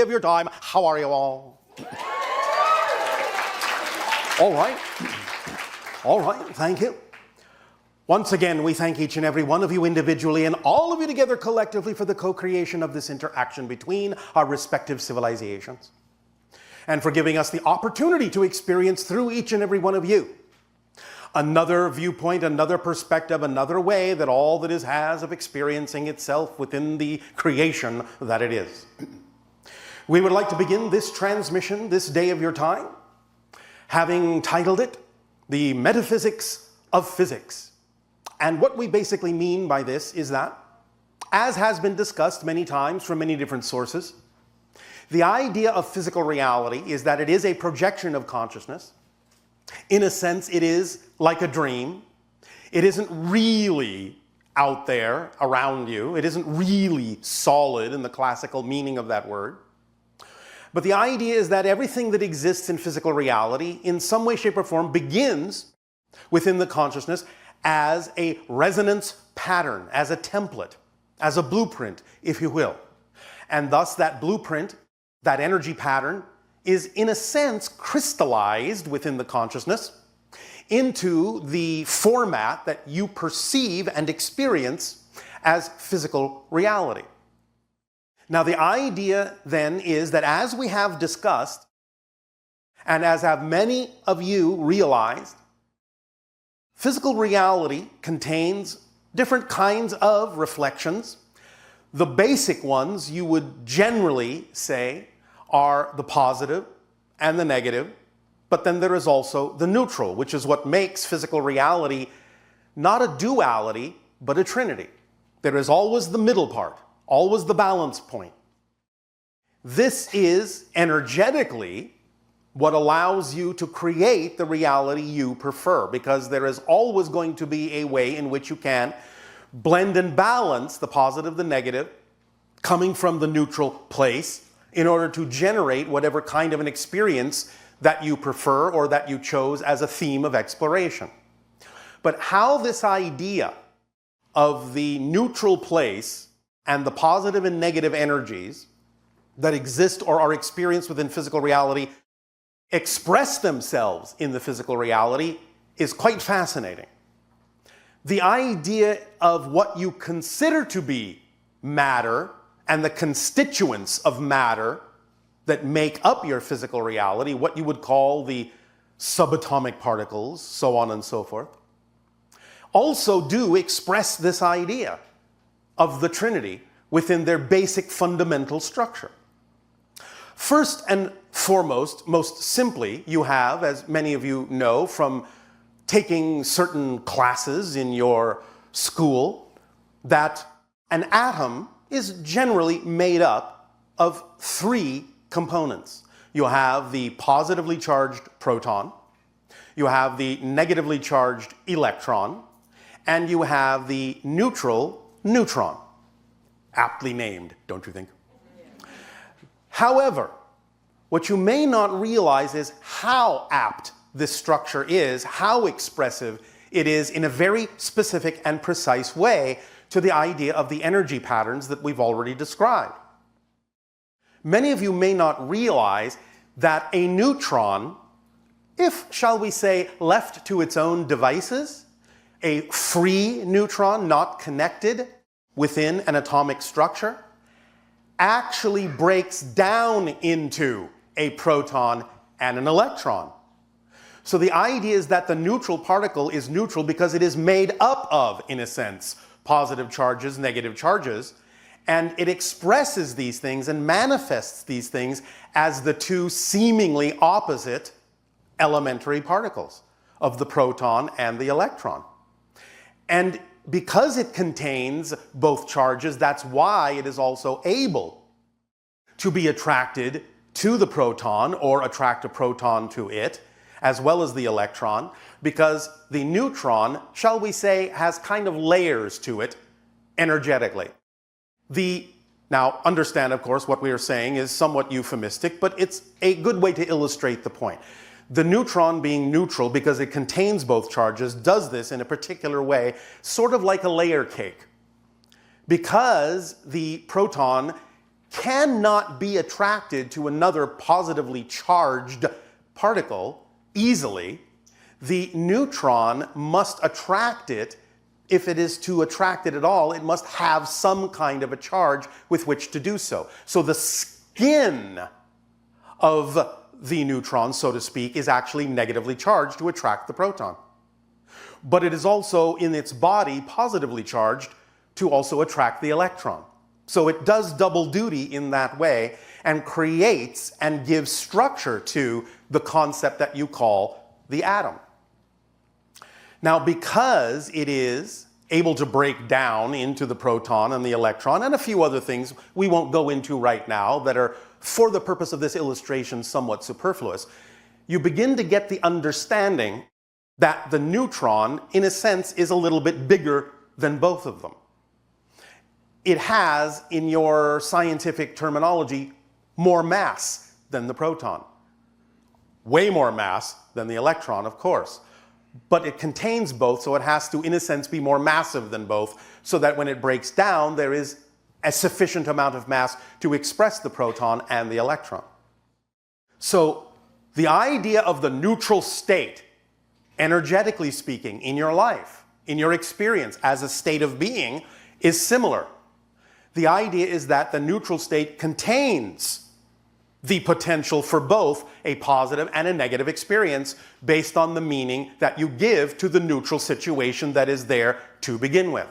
of your time. How are you all? All right. All right, thank you. Once again, we thank each and every one of you individually and all of you together collectively for the co-creation of this interaction between our respective civilizations, and for giving us the opportunity to experience through each and every one of you another viewpoint, another perspective, another way that all that is has of experiencing itself within the creation that it is. We would like to begin this transmission, this day of your time, having titled it, The Metaphysics of Physics. And what we basically mean by this is that, as has been discussed many times from many different sources, the idea of physical reality is that it is a projection of consciousness. In a sense, it is like a dream. It isn't really out there around you. It isn't really solid in the classical meaning of that word. But the idea is that everything that exists in physical reality, in some way, shape, or form, begins within the consciousness as a resonance pattern, as a template, as a blueprint, if you will. And thus that blueprint, that energy pattern, is in a sense crystallized within the consciousness into the format that you perceive and experience as physical reality. Now the idea then is that, as we have discussed, and as have many of you realized, physical reality contains different kinds of reflections. The basic ones you would generally say are the positive and the negative, but then there is also the neutral, which is what makes physical reality not a duality, but a trinity. There is always the middle part, always the balance point. This is energetically what allows you to create the reality you prefer, because there is always going to be a way in which you can blend and balance the positive, the negative, coming from the neutral place, in order to generate whatever kind of an experience that you prefer or that you chose as a theme of exploration. But how this idea of the neutral place and the positive and negative energies that exist or are experienced within physical reality express themselves in the physical reality is quite fascinating. The idea of what you consider to be matter and the constituents of matter that make up your physical reality, what you would call the subatomic particles, so on and so forth, also do express this idea of the Trinity within their basic fundamental structure. First and foremost, most simply, you have, as many of you know from taking certain classes in your school, that an atom is generally made up of three components. You have the positively charged proton, you have the negatively charged electron, and you have the neutral neutron. Aptly named, don't you think? However, what you may not realize is how apt this structure is, how expressive it is in a very specific and precise way to the idea of the energy patterns that we've already described. Many of you may not realize that a neutron, if, shall we say, left to its own devices, a free neutron not connected within an atomic structure, actually breaks down into a proton and an electron. So the idea is that the neutral particle is neutral because it is made up of, in a sense, positive charges, negative charges, and it expresses these things and manifests these things as the two seemingly opposite elementary particles of the proton and the electron. And because it contains both charges, that's why it is also able to be attracted to the proton or attract a proton to it, as well as the electron, because the neutron, shall we say, has kind of layers to it energetically. Now, understand, of course, what we are saying is somewhat euphemistic, but it's a good way to illustrate the point. The neutron, being neutral because it contains both charges, does this in a particular way, sort of like a layer cake. Because the proton cannot be attracted to another positively charged particle easily, the neutron must attract it. If it is to attract it at all, it must have some kind of a charge with which to do so. So the skin of the neutron, so to speak, is actually negatively charged to attract the proton. But it is also in its body positively charged to also attract the electron. So it does double duty in that way and creates and gives structure to the concept that you call the atom. Now, because it is able to break down into the proton and the electron and a few other things we won't go into right now that are, for the purpose of this illustration, somewhat superfluous, you begin to get the understanding that the neutron, in a sense, is a little bit bigger than both of them. It has, in your scientific terminology, more mass than the proton. Way more mass than the electron, of course. But it contains both, so it has to, in a sense, be more massive than both, so that when it breaks down, there is a sufficient amount of mass to express the proton and the electron. So the idea of the neutral state, energetically speaking, in your life, in your experience as a state of being, is similar. The idea is that the neutral state contains the potential for both a positive and a negative experience based on the meaning that you give to the neutral situation that is there to begin with.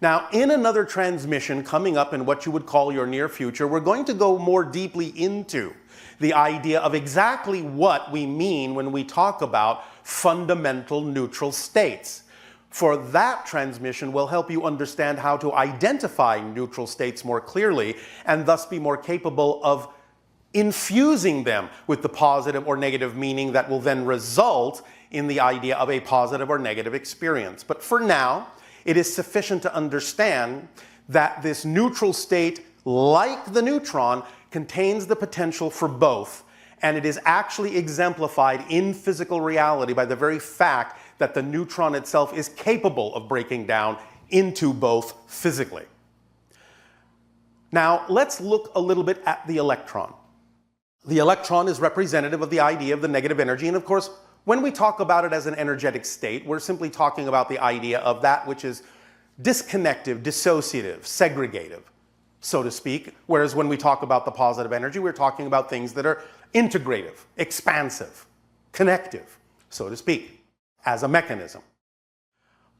Now, in another transmission coming up in what you would call your near future, we're going to go more deeply into the idea of exactly what we mean when we talk about fundamental neutral states. For that transmission will help you understand how to identify neutral states more clearly and thus be more capable of infusing them with the positive or negative meaning that will then result in the idea of a positive or negative experience. But for now, it is sufficient to understand that this neutral state, like the neutron, contains the potential for both, and it is actually exemplified in physical reality by the very fact that the neutron itself is capable of breaking down into both physically. Now, let's look a little bit at the electron. The electron is representative of the idea of the negative energy, and of course, when we talk about it as an energetic state, we're simply talking about the idea of that which is disconnective, dissociative, segregative, so to speak, whereas when we talk about the positive energy, we're talking about things that are integrative, expansive, connective, so to speak, as a mechanism.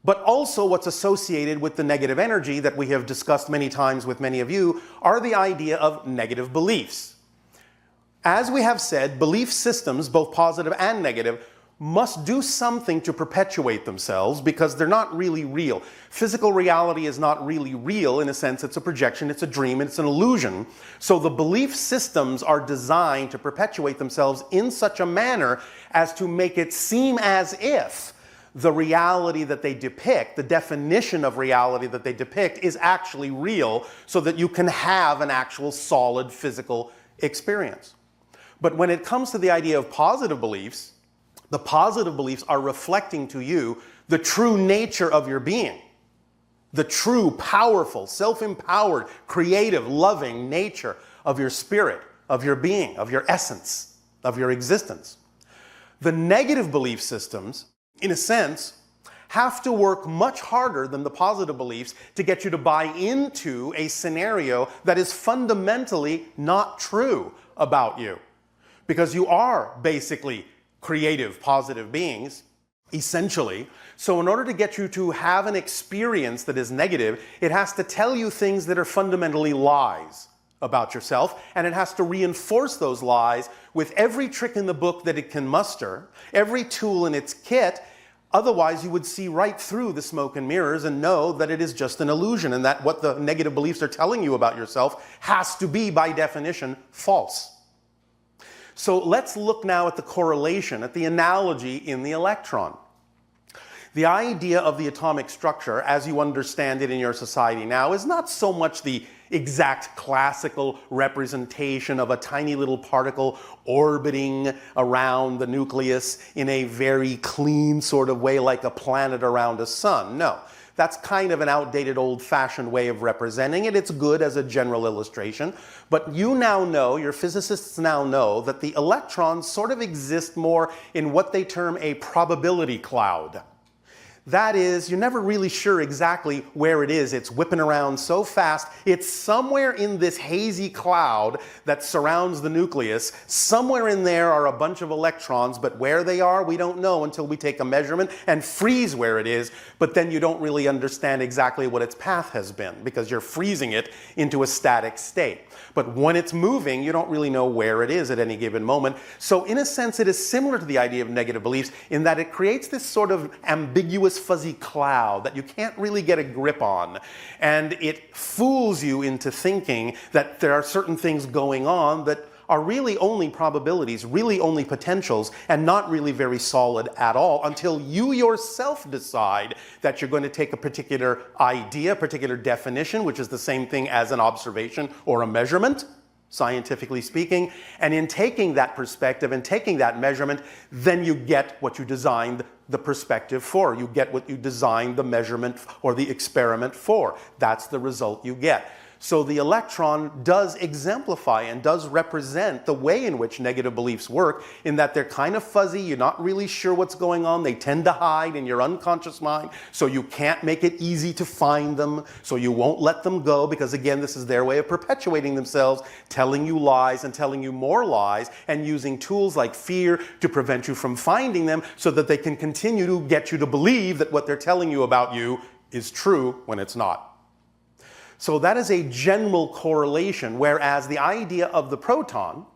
But also what's associated with the negative energy that we have discussed many times with many of you are the idea of negative beliefs. As we have said, belief systems, both positive and negative, must do something to perpetuate themselves because they're not really real. Physical reality is not really real. In a sense, it's a projection, it's a dream, it's an illusion. So the belief systems are designed to perpetuate themselves in such a manner as to make it seem as if the reality that they depict, the definition of reality that they depict, is actually real, so that you can have an actual solid physical experience. But when it comes to the idea of positive beliefs, the positive beliefs are reflecting to you the true nature of your being, the true, powerful, self-empowered, creative, loving nature of your spirit, of your being, of your essence, of your existence. The negative belief systems, in a sense, have to work much harder than the positive beliefs to get you to buy into a scenario that is fundamentally not true about you. Because you are basically creative, positive beings, essentially. So in order to get you to have an experience that is negative, it has to tell you things that are fundamentally lies about yourself, and it has to reinforce those lies with every trick in the book that it can muster, every tool in its kit. Otherwise, you would see right through the smoke and mirrors and know that it is just an illusion, and that what the negative beliefs are telling you about yourself has to be, by definition, false. So let's look now at the correlation, at the analogy in the electron. The idea of the atomic structure, as you understand it in your society now, is not so much the exact classical representation of a tiny little particle orbiting around the nucleus in a very clean sort of way, like a planet around a sun. No. That's kind of an outdated, old-fashioned way of representing it. It's good as a general illustration. But you now know, your physicists now know, that the electrons sort of exist more in what they term a probability cloud. That is, you're never really sure exactly where it is. It's whipping around so fast. It's somewhere in this hazy cloud that surrounds the nucleus. Somewhere in there are a bunch of electrons, but where they are, we don't know until we take a measurement and freeze where it is. But then you don't really understand exactly what its path has been, because you're freezing it into a static state. But when it's moving, you don't really know where it is at any given moment. So in a sense, it is similar to the idea of negative beliefs in that it creates this sort of ambiguous, fuzzy cloud that you can't really get a grip on. And it fools you into thinking that there are certain things going on that are really only probabilities, really only potentials, and not really very solid at all until you yourself decide that you're going to take a particular idea, a particular definition, which is the same thing as an observation or a measurement, scientifically speaking, and in taking that perspective and taking that measurement, then you get what you designed the perspective for. You get what you designed the measurement or the experiment for. That's the result you get. So the electron does exemplify and does represent the way in which negative beliefs work, in that they're kind of fuzzy, you're not really sure what's going on, they tend to hide in your unconscious mind, so you can't make it easy to find them, so you won't let them go, because again, this is their way of perpetuating themselves, telling you lies and telling you more lies, and using tools like fear to prevent you from finding them, so that they can continue to get you to believe that what they're telling you about you is true when it's not. So that is a general correlation, whereas the idea of the proton,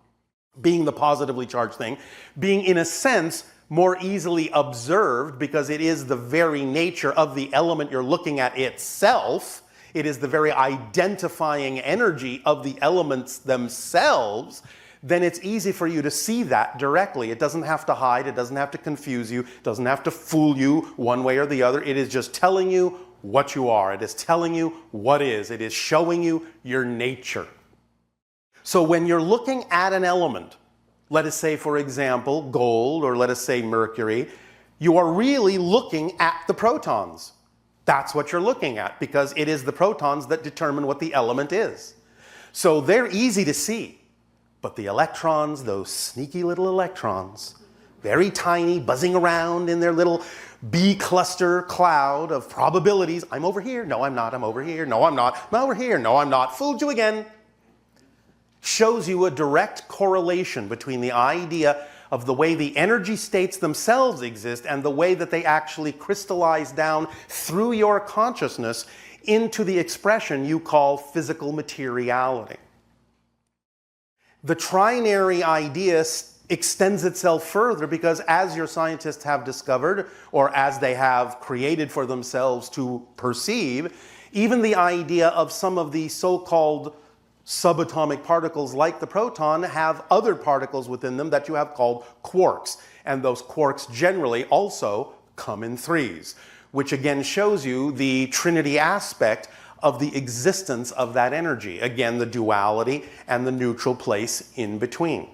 being the positively charged thing, being in a sense more easily observed because it is the very nature of the element you're looking at itself, it is the very identifying energy of the elements themselves, then it's easy for you to see that directly. It doesn't have to hide, it doesn't have to confuse you, it doesn't have to fool you one way or the other. It is just telling you what you are. It is telling you what is. It is showing you your nature. So when you're looking at an element, let us say, for example, gold, or let us say mercury, you are really looking at the protons. That's what you're looking at, because it is the protons that determine what the element is. So they're easy to see. But the electrons, those sneaky little electrons, very tiny, buzzing around in their little B cluster cloud of probabilities. I'm over here. No, I'm not. I'm over here. No, I'm not. I'm over here. No, I'm not. Fooled you again. Shows you a direct correlation between the idea of the way the energy states themselves exist and the way that they actually crystallize down through your consciousness into the expression you call physical materiality. The trinary idea extends itself further because, as your scientists have discovered, or as they have created for themselves to perceive, even the idea of some of the so-called subatomic particles like the proton have other particles within them that you have called quarks. And those quarks generally also come in threes, which again shows you the trinity aspect of the existence of that energy. Again, the duality and the neutral place in between.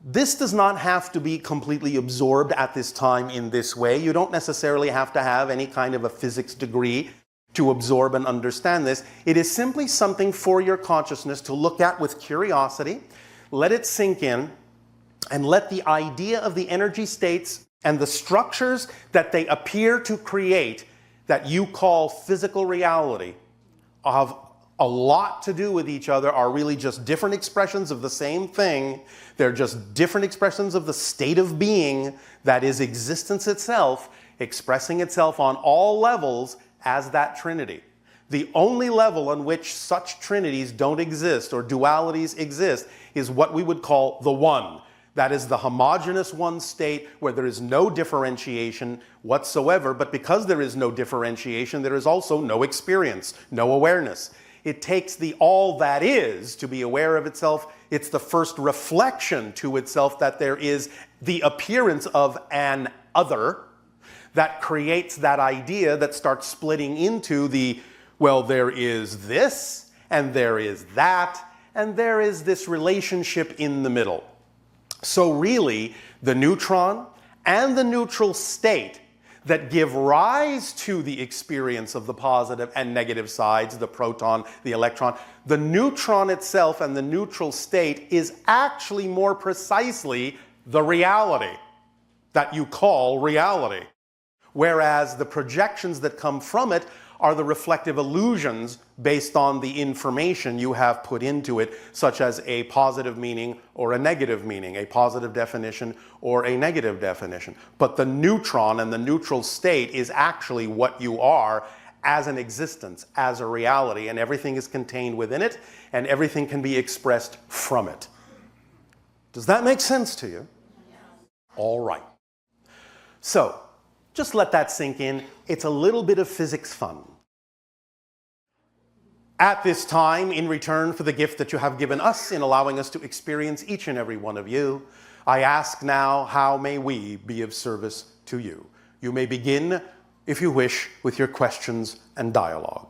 This does not have to be completely absorbed at this time in this way. You don't necessarily have to have any kind of a physics degree to absorb and understand this. It is simply something for your consciousness to look at with curiosity, let it sink in, and let the idea of the energy states and the structures that they appear to create that you call physical reality have a lot to do with each other, are really just different expressions of the same thing. They're just different expressions of the state of being that is existence itself, expressing itself on all levels as that trinity. The only level on which such trinities don't exist or dualities exist is what we would call the one. That is the homogeneous one state where there is no differentiation whatsoever, but because there is no differentiation, there is also no experience, no awareness. It takes the all that is to be aware of itself. It's the first reflection to itself that there is the appearance of an other that creates that idea that starts splitting into the, well, there is this, and there is that, and there is this relationship in the middle. So really, the neutron and the neutral state, that give rise to the experience of the positive and negative sides, the proton, the electron. The neutron itself and the neutral state is actually more precisely the reality that you call reality. Whereas the projections that come from it are the reflective illusions based on the information you have put into it, such as a positive meaning or a negative meaning, a positive definition or a negative definition. But the neutron and the neutral state is actually what you are as an existence, as a reality, and everything is contained within it, and everything can be expressed from it. Does that make sense to you? Yeah. All right. So, just let that sink in. It's a little bit of physics fun. At this time, in return for the gift that you have given us in allowing us to experience each and every one of you, I ask now, how may we be of service to you? You may begin, if you wish, with your questions and dialogue.